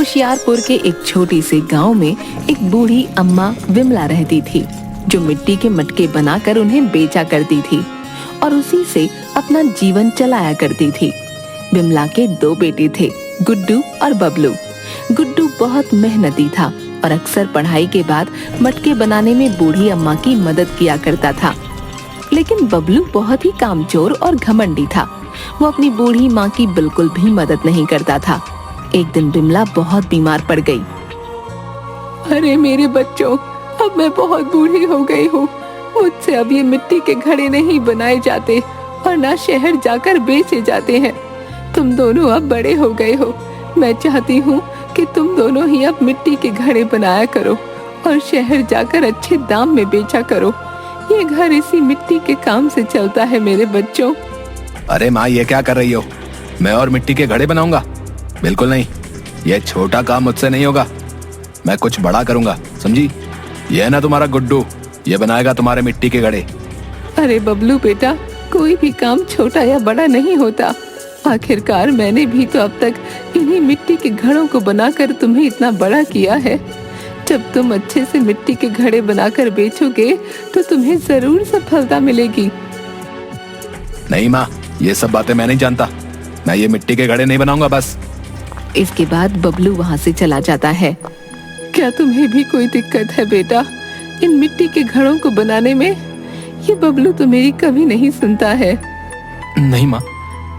होशियारपुर के एक छोटी से गांव में एक बूढ़ी अम्मा विमला रहती थी, जो मिट्टी के मटके बनाकर उन्हें बेचा करती थी और उसी से अपना जीवन चलाया करती थी। विमला के 2 बेटे थे, गुड्डू और बबलू। गुड्डू बहुत मेहनती था और अक्सर पढ़ाई के बाद मटके बनाने में बूढ़ी अम्मा की मदद किया करता था। लेकिन बबलू बहुत ही कामचोर और घमंडी था। वो अपनी बूढ़ी माँ की बिल्कुल भी मदद नहीं करता था। एक दिन विमला बहुत बीमार पड़ गई। अरे मेरे बच्चों, अब मैं बहुत बूढ़ी हो गई हूँ। मुझसे अब ये मिट्टी के घड़े नहीं बनाए जाते और ना शहर जाकर बेचे जाते हैं। तुम दोनों अब बड़े हो गए हो। मैं चाहती हूँ कि तुम दोनों ही अब मिट्टी के घड़े बनाया करो और शहर जाकर अच्छे दाम में बेचा करो। ये घर इसी मिट्टी के काम से चलता है मेरे बच्चों। अरे माँ, ये क्या कर रही हो? मैं और मिट्टी के घड़े बनाऊंगा? बिल्कुल नहीं, ये छोटा काम मुझसे नहीं होगा। मैं कुछ बड़ा करूंगा, समझी? ये है ना तुम्हारा गुड्डू, ये बनाएगा तुम्हारे मिट्टी के घड़े। अरे बबलू बेटा, कोई भी काम छोटा या बड़ा नहीं होता। आखिरकार मैंने भी तो अब तक इन्हीं मिट्टी के घड़ों को बनाकर तुम्हें इतना बड़ा किया है। जब तुम अच्छे से मिट्टी के घड़े बनाकर बेचोगे तो तुम्हें जरूर सफलता मिलेगी। नहीं माँ, ये सब बातें मैं नहीं जानता। मैं ये मिट्टी के घड़े नहीं बनाऊंगा बस। इसके बाद बबलू वहाँ से चला जाता है। क्या तुम्हें भी कोई दिक्कत है बेटा इन मिट्टी के घड़ों को बनाने में? ये बबलू तो मेरी कभी नहीं सुनता है। नहीं माँ,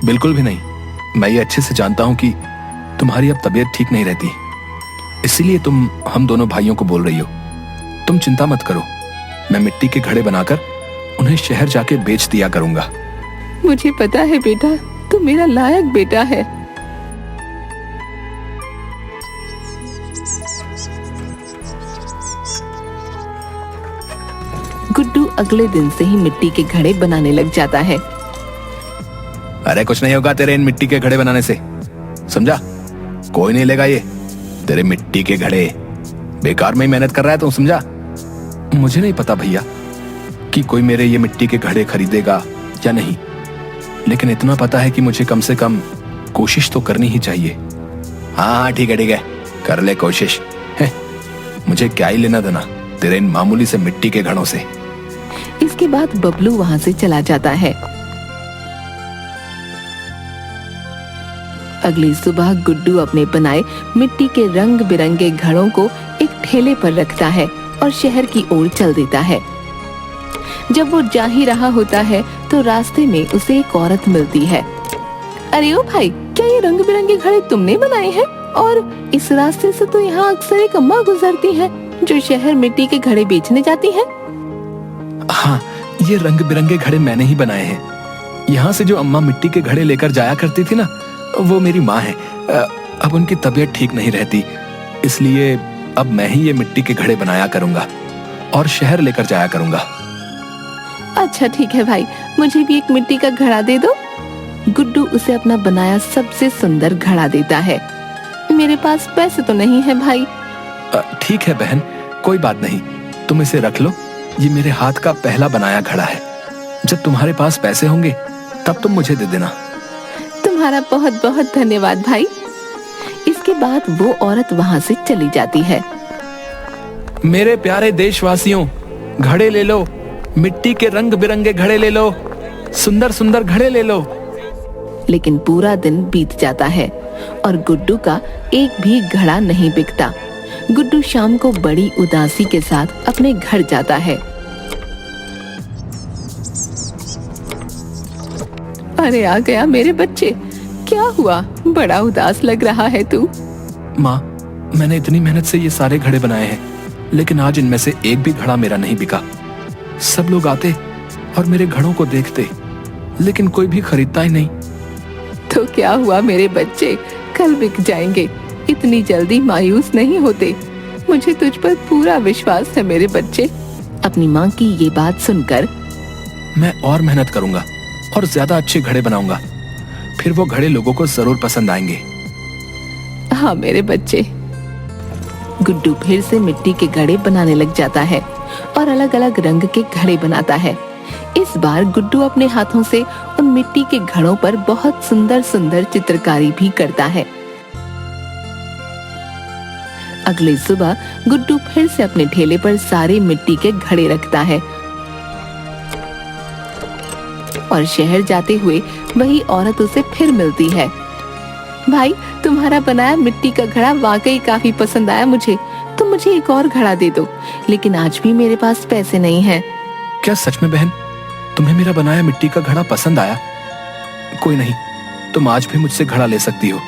बिल्कुल भी नहीं। मैं ये अच्छे से जानता हूँ कि तुम्हारी अब तबीयत ठीक नहीं रहती, इसीलिए तुम हम दोनों भाइयों को बोल रही हो। तुम चिंता मत करो, मैं मिट्टी के घड़े बनाकर उन्हें शहर जाके बेच दिया करूंगा। मुझे पता है बेटा, तू मेरा लायक बेटा है। गुड्डू अगले दिन से ही मिट्टी के घड़े बनाने लग जाता है। अरे कुछ नहीं होगा तेरे इन मिट्टी के घड़े बनाने से, समझा? कोई नहीं लेगा ये तेरे मिट्टी के घड़े। बेकार में ही मेहनत कर रहा है तू, समझा? मुझे नहीं पता भैया कि कोई मेरे ये मिट्टी के घड़े खरीदेगा या नहीं, लेकिन इतना पता है कि मुझे कम से कम कोशिश तो करनी ही चाहिए। हाँ ठीक है, कर ले कोशिश है। मुझे क्या ही लेना देना तेरे इन मामूली से मिट्टी के घड़ों से। इसके बाद बबलू वहाँ से चला जाता है। अगली सुबह गुड्डू अपने बनाए मिट्टी के रंग बिरंगे घड़ों को एक ठेले पर रखता है और शहर की ओर चल देता है। जब वो जा ही रहा होता है तो रास्ते में उसे एक औरत मिलती है। अरे ओ भाई, क्या ये रंग बिरंगे घड़े तुमने बनाए हैं? और इस रास्ते से तो यहाँ अक्सर एक अम्मा गुजरती है जो शहर मिट्टी के घड़े बेचने जाती है। हाँ, ये रंग बिरंगे घड़े मैंने ही बनाए हैं। यहाँ से जो अम्मा मिट्टी के घड़े लेकर जाया करती थी ना, वो मेरी माँ है। अब उनकी तबीयत ठीक नहीं रहती, इसलिए अब मैं ही ये मिट्टी के घड़े बनाया करूंगा और शहर लेकर जाया करूंगा। अच्छा ठीक है भाई, मुझे भी एक मिट्टी का घड़ा दे दो। गुड्डू उसे अपना बनाया सबसे सुंदर घड़ा देता है। मेरे पास पैसे तो नहीं है भाई। ठीक है बहन, कोई बात नहीं, तुम इसे रख लो। ये मेरे हाथ का पहला बनाया घड़ा है। जब तुम्हारे पास पैसे होंगे तब तुम मुझे दे देना। तुम्हारा बहुत बहुत धन्यवाद भाई। इसके बाद वो औरत वहाँ से चली जाती है। मेरे प्यारे देशवासियों, घड़े ले लो, मिट्टी के रंग बिरंगे घड़े ले लो, सुंदर सुंदर घड़े ले लो। लेकिन पूरा दिन बीत जाता है और गुड्डू का एक भी घड़ा नहीं बिकता। गुड्डू शाम को बड़ी उदासी के साथ अपने घर जाता है। अरे आ गया मेरे बच्चे, क्या हुआ? बड़ा उदास लग रहा है तू। माँ, मैंने इतनी मेहनत से ये सारे घड़े बनाए हैं, लेकिन आज इनमें से एक भी घड़ा मेरा नहीं बिका। सब लोग आते और मेरे घड़ों को देखते, लेकिन कोई भी खरीदता ही नहीं। तो क्या हुआ मेरे बच्चे, कल बिक जाएंगे। इतनी जल्दी मायूस नहीं होते। मुझे तुझ पर पूरा विश्वास है मेरे बच्चे। अपनी माँ की ये बात सुनकर मैं और मेहनत करूंगा और ज्यादा अच्छे घड़े बनाऊंगा, फिर वो घड़े लोगों को जरूर पसंद आएंगे। हाँ मेरे बच्चे। गुड्डू फिर से मिट्टी के घड़े बनाने लग जाता है और अलग अलग रंग के घड़े बनाता है। इस बार गुड्डू अपने हाथों से उन मिट्टी के घड़ों पर बहुत सुंदर सुंदर चित्रकारी भी करता है। अगली सुबह गुड्डू फिर से अपने ठेले पर सारे मिट्टी के घड़े रखता है और शहर जाते हुए वही औरत उसे फिर मिलती है। भाई, तुम्हारा बनाया मिट्टी का घड़ा वाकई काफी पसंद आया मुझे। तुम मुझे एक और घड़ा दे दो, लेकिन आज भी मेरे पास पैसे नहीं हैं। क्या सच में बहन, तुम्हें मेरा बनाया मिट्टी का घड़ा पसंद आया? कोई नहीं, तुम आज भी मुझसे घड़ा ले सकती हो।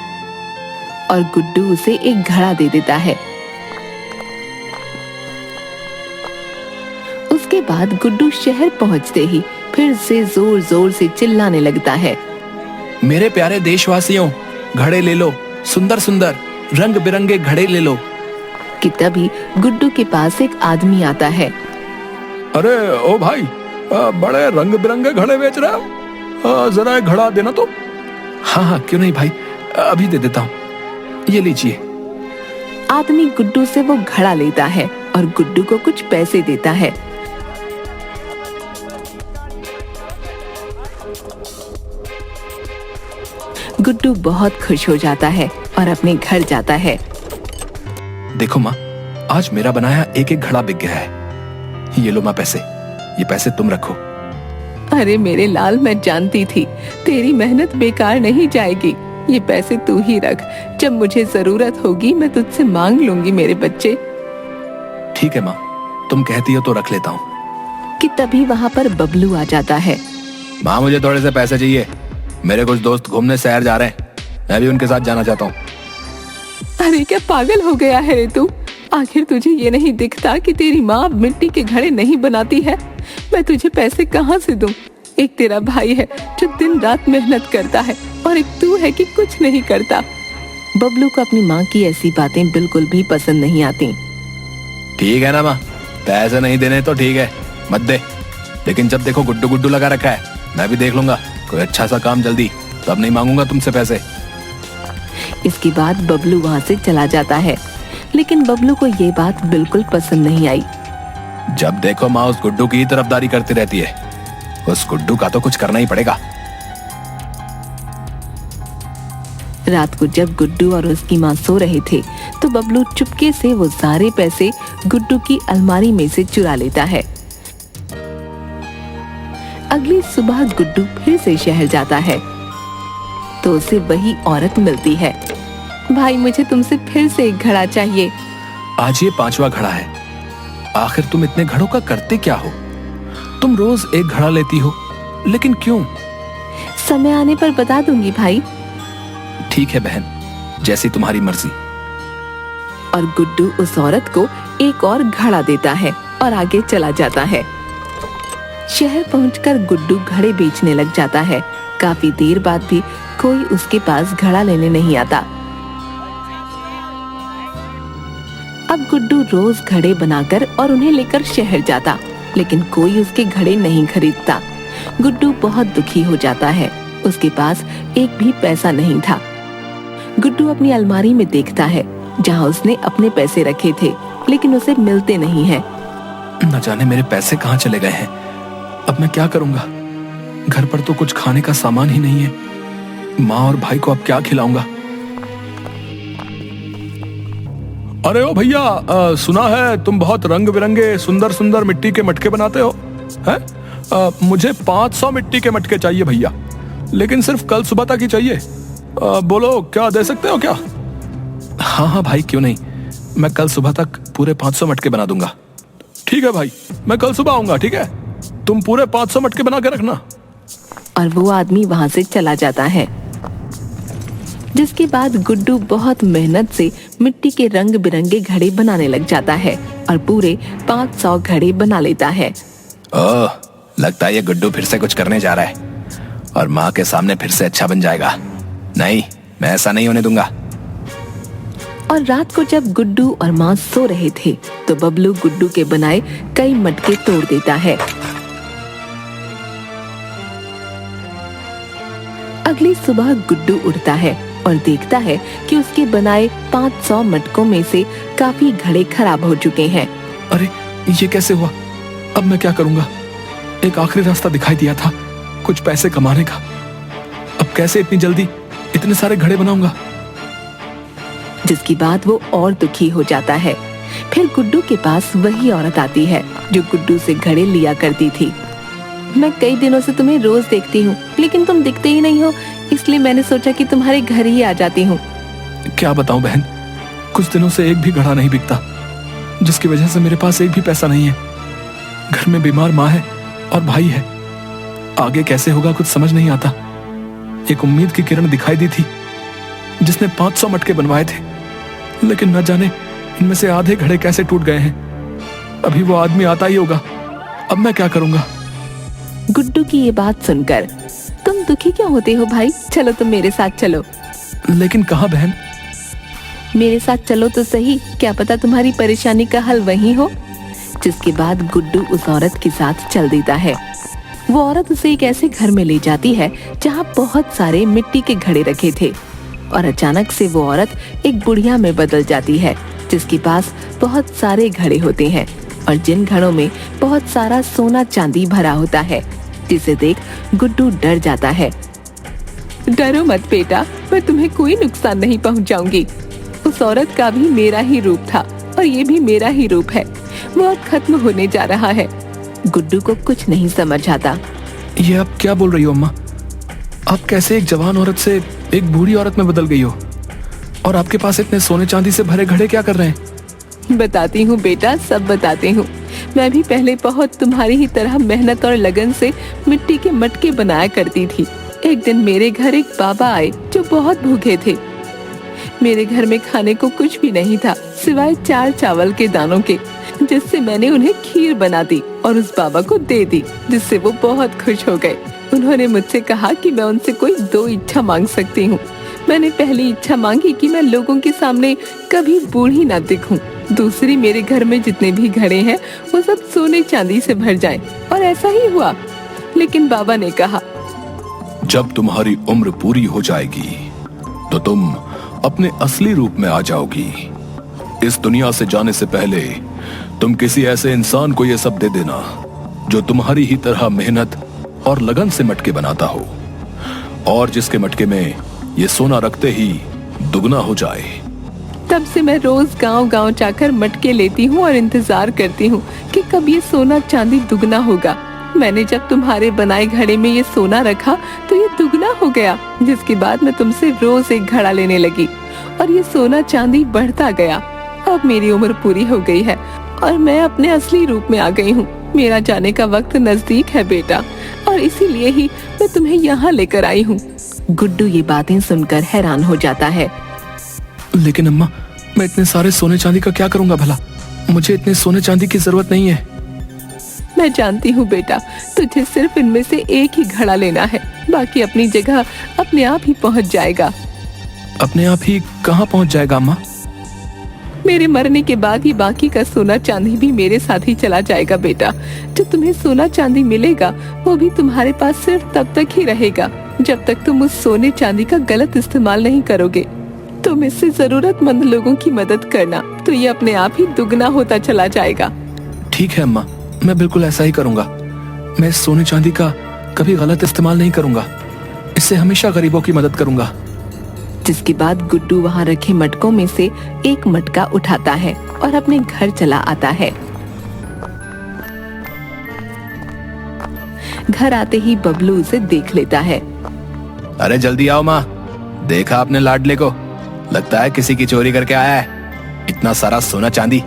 और गुड्डू उसे एक घड़ा दे देता है। उसके बाद गुड्डू शहर पहुंचते ही फिर से जोर जोर से चिल्लाने लगता है, मेरे प्यारे देशवासियों, घड़े ले लो, सुंदर सुंदर रंग बिरंगे घड़े ले लो। कि तभी गुड्डू के पास एक आदमी आता है। अरे ओ भाई, बड़े रंग बिरंगे घड़े बेच रहे हो, जरा एक घड़ा देना तो। हाँ हाँ, क्यों नहीं भाई, अभी दे देता हूँ, ये लीजिए। आदमी गुड्डू से वो घड़ा लेता है और गुड्डू को कुछ पैसे देता है। गुड्डू बहुत खुश हो जाता है और अपने घर जाता है। देखो माँ, आज मेरा बनाया एक एक घड़ा बिक गया है। ये लो माँ पैसे, ये पैसे तुम रखो। अरे मेरे लाल, मैं जानती थी तेरी मेहनत बेकार नहीं जाएगी। ये पैसे तू ही रख, जब मुझे जरूरत होगी मैं तुझसे मांग लूंगी मेरे बच्चे। ठीक है माँ, तुम कहती हो तो रख लेता हूँ। कि तभी वहाँ पर बबलू आ जाता है। माँ, मुझे थोड़े से पैसे चाहिए, मेरे कुछ दोस्त घूमने शहर जा रहे हैं, मैं भी उनके साथ जाना चाहता हूँ। अरे क्या पागल हो गया है रे तू? आखिर तुझे ये नहीं दिखता कि तेरी माँ मिट्टी के घड़े नहीं बनाती है? मैं तुझे पैसे कहाँ से दूं? एक तेरा भाई है जो दिन रात मेहनत करता है और एक तू है कि कुछ नहीं करता। बबलू को अपनी माँ की ऐसी बातें बिल्कुल भी पसंद नहीं आती। ठीक है ना माँ, पैसे नहीं देने तो ठीक है, मत दे, लेकिन जब देखो गुड्डू गुड्डू लगा रखा है, मैं भी देख लूंगा कोई अच्छा सा काम जल्दी, तब नहीं मांगूंगा तुमसे पैसे। इसके बाद बबलू वहाँ से चला जाता है, लेकिन बबलू को ये बात बिल्कुल पसंद नहीं आई। जब देखो माँ उस गुड्डू की ही तरफदारी करती रहती है, उस गुड्डू का तो कुछ करना ही पड़ेगा। रात को जब गुड्डू और उसकी माँ सो रहे थे, तो बबलू चुपके से वो सारे पैसे गुड्डू की अलमारी में से चुरा लेता है। अगली सुबह गुड्डू फिर से शहर जाता है, तो उसे वही औरत मिलती है। भाई, मुझे तुमसे फिर से एक घड़ा चाहिए। आज ये 5वां घड़ा है। आखिर तुम इतने घड़ों का करते क्या हो? तुम रोज एक घड़ा लेती हो, लेकिन क्यों? समय आने पर बता दूंगी भाई। ठीक है बहन, जैसी तुम्हारी मर्जी। और गुड्डू उस औरत को एक और घड़ा देता है और आगे चला जाता है। शहर पहुंचकर गुड्डू घड़े बेचने लग जाता है। काफी देर बाद भी कोई उसके पास घड़ा लेने नहीं आता। अब गुड्डू रोज घड़े बनाकर और उन्हें लेकर शहर जाता, लेकिन कोई उसके घड़े नहीं खरीदता। गुड्डू बहुत दुखी हो जाता है। उसके पास एक भी पैसा नहीं था। गुड्डू अपनी अलमारी में देखता है, जहाँ उसने अपने पैसे रखे थे, लेकिन उसे मिलते नहीं हैं। न जाने मेरे पैसे कहाँ चले गए हैं। अब मैं क्या करूंगा? घर पर तो कुछ खाने का सामान ही नहीं है। माँ और भाई को अब क्या खिलाऊंगा? अरे ओ भैया, सुना है तुम बहुत रंग बिरंगे सुंदर सुंदर मिट्टी के मटके बनाते हो, हैं? मुझे 500 मिट्टी के मटके चाहिए भैया, लेकिन सिर्फ कल सुबह तक ही चाहिए। बोलो, क्या दे सकते हो क्या? हाँ हाँ भाई, क्यों नहीं, मैं कल सुबह तक पूरे 500 मटके बना दूंगा। ठीक है भाई, मैं कल सुबह आऊंगा। ठीक है, तुम पूरे 500 मटके बना के रखना। और वो आदमी वहाँ से चला जाता है। जिसके बाद गुड्डू बहुत मेहनत से मिट्टी के रंग बिरंगे घड़े बनाने लग जाता है और पूरे 500 घड़े बना लेता है। ओह, लगता है ये गुड्डू फिर से कुछ करने जा रहा है और माँ के सामने फिर से अच्छा बन जाएगा। नहीं, मैं ऐसा नहीं होने दूंगा। और रात को जब गुड्डू और माँ सो रहे थे, तो बबलू गुड्डू के बनाए कई मटके तोड़ देता है। अगली सुबह गुड्डू उठता है और देखता है कि उसके बनाए 500 मटकों में से काफी घड़े खराब हो चुके हैं। अरे ये कैसे हुआ? अब मैं क्या करूंगा? एक आखिरी रास्ता दिखाई दिया था कुछ पैसे कमाने का। अब कैसे इतनी जल्दी इतने सारे घड़े बनाऊंगा? जिसकी बात वो और दुखी हो जाता है। फिर गुड्डू के पास वही औरत आती है जो गुड्डू से घड़े लिया करती थी। मैं कई दिनों से तुम्हें रोज देखती हूँ, लेकिन तुम दिखते ही नहीं हो, इसलिए मैंने सोचा कि तुम्हारे घर ही आ जाती हूँ। क्या बताऊं बहन, कुछ दिनों से एक भी घड़ा नहीं बिकता, जिसकी वजह से मेरे पास एक भी पैसा नहीं है। घर में बीमार माँ है और भाई है। आगे कैसे होगा कुछ समझ नहीं आता। एक उम्मीद की किरण दिखाई दी थी जिसने 500 मटके बनवाए थे, लेकिन न जाने इनमें से आधे घड़े कैसे टूट गए हैं। अभी वो आदमी आता ही होगा, अब मैं क्या करूंगा। गुड्डू की ये बात सुनकर तुम दुखी क्यों होते हो भाई? चलो तुम मेरे साथ चलो। लेकिन कहाँ बहन? मेरे साथ चलो तो सही, क्या पता तुम्हारी परेशानी का हल वही हो। जिसके बाद गुड्डू उस औरत के साथ चल देता है। वो औरत उसे एक ऐसे घर में ले जाती है जहाँ बहुत सारे मिट्टी के घड़े रखे थे, और अचानक से वो औरत एक बुढ़िया में बदल जाती है जिसके पास बहुत सारे घड़े होते हैं और जिन घड़ों में बहुत सारा सोना चांदी भरा होता है, जिसे देख गुड्डू डर जाता है। डरो मत बेटा, मैं तुम्हें कोई नुकसान नहीं पहुंचाऊंगी। उस औरत का भी मेरा ही रूप था और ये भी मेरा ही रूप है। वो अब खत्म होने जा रहा है। गुड्डू को कुछ नहीं समझ आता। ये आप क्या बोल रही हो अम्मा? आप कैसे एक जवान औरत से एक बूढ़ी औरत में बदल गई हो? और आपके पास इतने सोने चांदी से भरे घड़े क्या कर रहे हैं? बताती हूँ बेटा, सब बताती हूँ। मैं भी पहले बहुत तुम्हारी ही तरह मेहनत और लगन से मिट्टी के मटके बनाया करती थी। एक दिन मेरे घर एक बाबा आए जो बहुत भूखे थे। मेरे घर में खाने को कुछ भी नहीं था सिवाय 4 चावल के दानों के, जिससे मैंने उन्हें खीर बना दी और उस बाबा को दे दी, जिससे वो बहुत खुश हो गए। उन्होंने मुझसे कहा कि मैं उनसे कोई 2 इच्छा मांग सकती हूँ। मैंने पहली इच्छा मांगी कि मैं लोगों के सामने कभी बूढ़ी ना दिखूं। दूसरी, मेरे घर में जितने भी घड़े हैं वो सब सोने चांदी से भर जाएं, और ऐसा ही हुआ। लेकिन बाबा ने कहा, जब तुम्हारी उम्र पूरी हो जाएगी तो तुम अपने असली रूप में आ जाओगी। इस दुनिया से जाने से पहले तुम किसी ऐसे इंसान को ये सब दे देना जो तुम्हारी ही तरह मेहनत और लगन से मटके बनाता हो, और जिसके मटके में ये सोना रखते ही दुगना हो जाए। तब से मैं रोज गांव-गांव जाकर मटके लेती हूँ और इंतजार करती हूँ कि कब ये सोना चांदी दुगना होगा। मैंने जब तुम्हारे बनाए घड़े में ये सोना रखा तो ये दुगना हो गया, जिसके बाद मैं तुमसे रोज एक घड़ा लेने लगी और ये सोना चांदी बढ़ता गया। अब मेरी उम्र पूरी हो गई है और मैं अपने असली रूप में आ गई हूँ। मेरा जाने का वक्त नजदीक है बेटा, और इसीलिए ही मैं तुम्हें यहाँ लेकर आई हूँ। गुड्डू ये बातें सुनकर हैरान हो जाता है। लेकिन अम्मा, मैं इतने सारे सोने चांदी का क्या करूंगा भला? मुझे इतने सोने चांदी की जरूरत नहीं है। मैं जानती हूँ बेटा, तुझे सिर्फ इनमें से एक ही घड़ा लेना है, बाकी अपनी जगह अपने आप ही पहुँच जाएगा। अपने आप ही कहाँ पहुँच जाएगा अम्मा? मेरे मरने के बाद ही बाकी का सोना चांदी भी मेरे साथ ही चला जाएगा बेटा। जो तुम्हें सोना चांदी मिलेगा वो भी तुम्हारे पास सिर्फ तब तक ही रहेगा जब तक तुम उस सोने चांदी का गलत इस्तेमाल नहीं करोगे। तुम इससे जरूरतमंद लोगों की मदद करना, तो ये अपने आप ही दुगना होता चला जाएगा। ठीक है अम्मा, मैं बिल्कुल ऐसा ही करूंगा। मैं इस सोने चांदी का कभी गलत इस्तेमाल नहीं करूंगा। इससे हमेशा गरीबों की मदद करूंगा। जिसके बाद गुड्डू वहाँ रखे मटकों में से एक मटका उठाता है और अपने घर चला आता है। घर आते ही बबलू उसे देख लेता है। अरे जल्दी आओ माँ, देखा आपने लाडले को? लगता है किसी की चोरी करके आया है। इतना सारा सोना चांदी।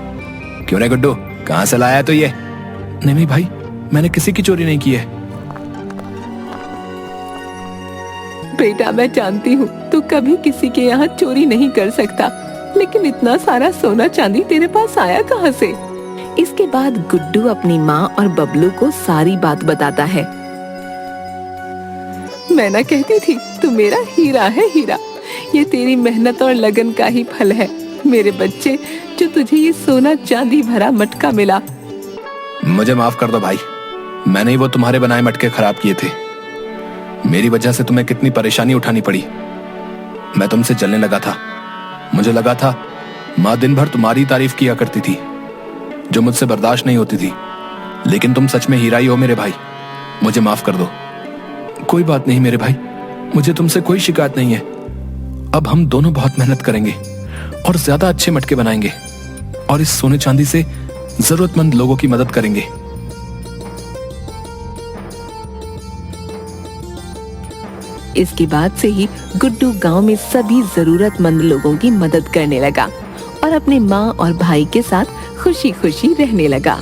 क्यों रे गुड्डू, कहाँ से लाया है तो ये? नहीं भाई, मैंने किसी की चोरी नहीं की है। बेटा, मैं जानती हूँ तू कभी किसी के यहाँ चोरी नहीं कर सकता, लेकिन इतना सारा सोना चांदी तेरे पास आया कहाँ से? इसके बाद गुड्डू अपनी माँ और बबलू को सारी बात बताता है। मैं ना कहती थी तू मेरा हीरा है, हीरा। ये तेरी मेहनत और लगन का ही फल है मेरे बच्चे, जो तुझे ये सोना चांदी भरा मटका मिला। मुझे माफ कर दो भाई, मैंने ही वो तुम्हारे बनाए मटके खराब किए थे। मेरी वजह से तुम्हें कितनी परेशानी उठानी पड़ी। मैं तुमसे जलने लगा था। मुझे लगा था माँ दिन भर तुम्हारी तारीफ किया करती थी, जो मुझसे बर्दाश्त नहीं होती थी। लेकिन तुम सच में हीरा ही हो मेरे भाई। मुझे माफ कर दो। कोई बात नहीं मेरे भाई, मुझे तुमसे कोई शिकायत नहीं है। अब हम दोनों बहुत मेहनत करेंगे और ज्यादा अच्छे मटके बनाएंगे और इस सोने चांदी से जरूरतमंद लोगों की मदद करेंगे। इसके बाद से ही गुड्डू गांव में सभी जरूरतमंद लोगों की मदद करने लगा और अपने माँ और भाई के साथ खुशी खुशी रहने लगा।